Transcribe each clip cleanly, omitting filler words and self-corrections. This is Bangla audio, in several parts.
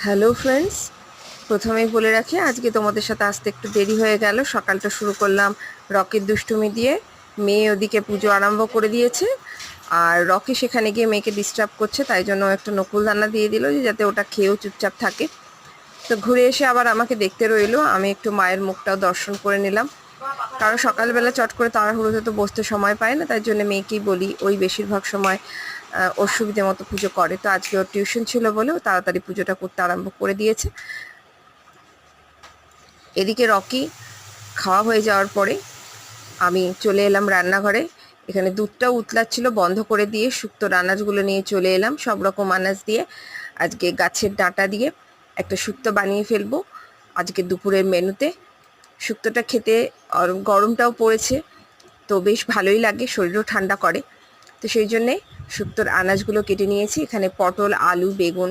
হ্যালো ফ্রেন্ডস, প্রথমেই বলে রাখি আজকে তোমাদের সাথে আসতে একটু দেরি হয়ে গেল। সকালটা শুরু করলাম রকির দুষ্টুমি দিয়ে। মেয়ে ওদিকে পুজো আরম্ভ করে দিয়েছে, আর রকি সেখানে গিয়ে মেয়েকে ডিস্টার্ব করছে, তাই জন্য একটা নকুলদানা দিয়ে দিল যে যাতে ওটা খেয়েও চুপচাপ থাকে। তো ঘুরে এসে আবার আমাকে দেখতে রইলো, আমি একটু মায়ের মুখটাও দর্শন করে নিলাম, কারণ সকালবেলা চট করে তাড়াহুড়োতে তো বসতে সময় পায় না, তাই জন্য মেয়েকেই বলি ওই বেশিরভাগ সময় ওর সুবিধে মতো পুজো করে। তো আজকে ওর টিউশন ছিল বলে ও তাড়াতাড়ি পুজোটা করতে আরম্ভ করে দিয়েছে। এদিকে রকি খাওয়া হয়ে যাওয়ার পরে আমি চলে এলাম রান্নাঘরে। এখানে দুধটাও উতলাচ্ছিল, বন্ধ করে দিয়ে শুক্তোর আনাজগুলো নিয়ে চলে এলাম। সব রকম আনাজ দিয়ে আজকে গাছের ডাঁটা দিয়ে একটা শুক্তো বানিয়ে ফেলবো আজকে দুপুরের মেনুতে। শুক্তোটা খেতে গরমটাও পড়েছে, তো বেশ ভালোই লাগে, শরীরও ঠান্ডা করে। তো সেই জন্যে শুক্তোর আনাজগুলো কেটে নিয়েছি। এখানে পটল, আলু, বেগুন,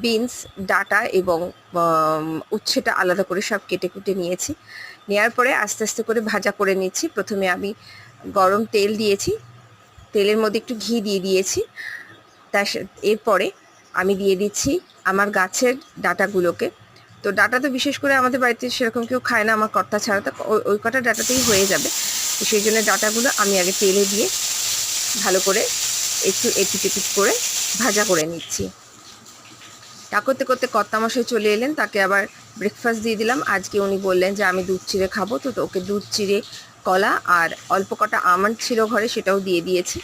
বিনস, ডাঁটা এবং উচ্ছেটা আলাদা করে সব কেটে কুটে নিয়েছি। নেওয়ার পরে আস্তে আস্তে করে ভাজা করে নিচ্ছি। প্রথমে আমি গরম তেল দিয়েছি, তেলের মধ্যে একটু ঘি দিয়ে দিয়েছি। এরপরে আমি দিয়ে দিচ্ছি আমার গাছের ডাঁটাগুলোকে। তো ডাঁটা তো বিশেষ করে আমাদের বাড়িতে সেরকম কেউ খায় না, আমার কর্তা ছাড়া, তো ওই কটা ডাঁটাতেই হয়ে যাবে। তো সেই জন্য ডাঁটাগুলো আমি আগে তেলে দিয়ে ভালো করে একটু এপিট এপিট করে ভাজা করে নিচ্ছি। তা করতে করতে কর্তামশাই চলে এলেন, তাকে আবার ব্রেকফাস্ট দিয়ে দিলাম। আজকে উনি বললেন যে আমি দুধ চিড়ে খাবো, তো ওকে দুধ চিড়ে, কলা আর অল্প কটা আমন্ড ছিল ঘরে, সেটাও দিয়ে দিয়েছি।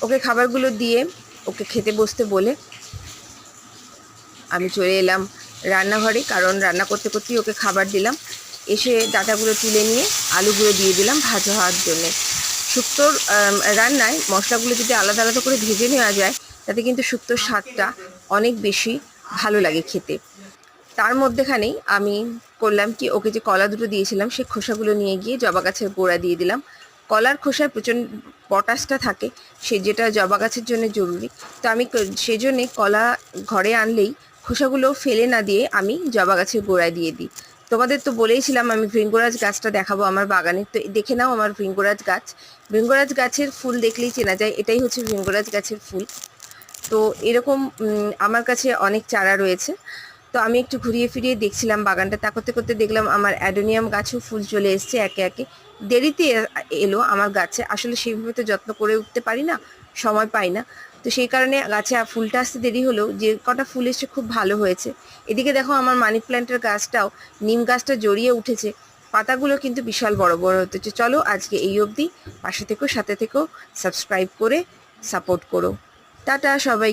ওকে খাবারগুলো দিয়ে ওকে খেতে বসতে বলে আমি চলে এলাম রান্নাঘরে, কারণ রান্না করতে করতেই ওকে খাবার দিলাম। এসে ডাঁটাগুলো তুলে নিয়ে আলুগুলো দিয়ে দিলাম ভাজা হওয়ার জন্যে। শুক্তোর রান্নায় মশলাগুলো যদি আলাদা আলাদা করে ভেজে নেওয়া যায়, তাতে কিন্তু শুক্তোর স্বাদটা অনেক বেশি ভালো লাগে খেতে। তার মধ্যেখানেই আমি করলাম কি, ওকে যে কলা দুটো দিয়েছিলাম সেই খোসাগুলো নিয়ে গিয়ে জবা গাছের গোড়া দিয়ে দিলাম। কলার খোসায় প্রচণ্ড পটাশটা থাকে, সে যেটা জবা গাছের জন্য জরুরি। তো আমি সেই জন্যে কলা ঘরে আনলেই খোসাগুলো ফেলে না দিয়ে আমি জবা গাছের গোড়ায় দিয়ে দিই। তোমাদের তো বলেইছিলাম আমি ভৃঙ্গরাজ গাছটা দেখাবো আমার বাগানে, তো দেখে নাও আমার ভৃঙ্গরাজ গাছ। ভৃঙ্গরাজ গাছের ফুল দেখলেই চেনা যায় এটাই হচ্ছে ভৃঙ্গরাজ গাছের ফুল। তো এরকম আমার কাছে অনেক চারা রয়েছে। তো আমি একটু ঘুরিয়ে ফিরিয়ে দেখছিলাম বাগানটা, তা করতে করতে দেখলাম আমার অ্যাডোনিয়াম গাছেও ফুল চলে এসছে একে একে। দেরিতে এলো আমার গাছে, আসলে সেইভাবে তো যত্ন করে উঠতে পারি না, সময় পাই না। তো সেই কারণে গাছে ফুলটা আসতে দেরি হলেও যে কটা ফুল এসছে খুব ভালো হয়েছে। এদিকে দেখো আমার মানি প্ল্যান্টের গাছটাও, নিম গাছটা জড়িয়ে উঠেছে, পাতাগুলো কিন্তু বিশাল বড় বড় হতেছে। চলো আজকে এই অবধি, পাশে থেকো, সাথে থেকো, সাবস্ক্রাইব করে সাপোর্ট করো। টাটা সবাই।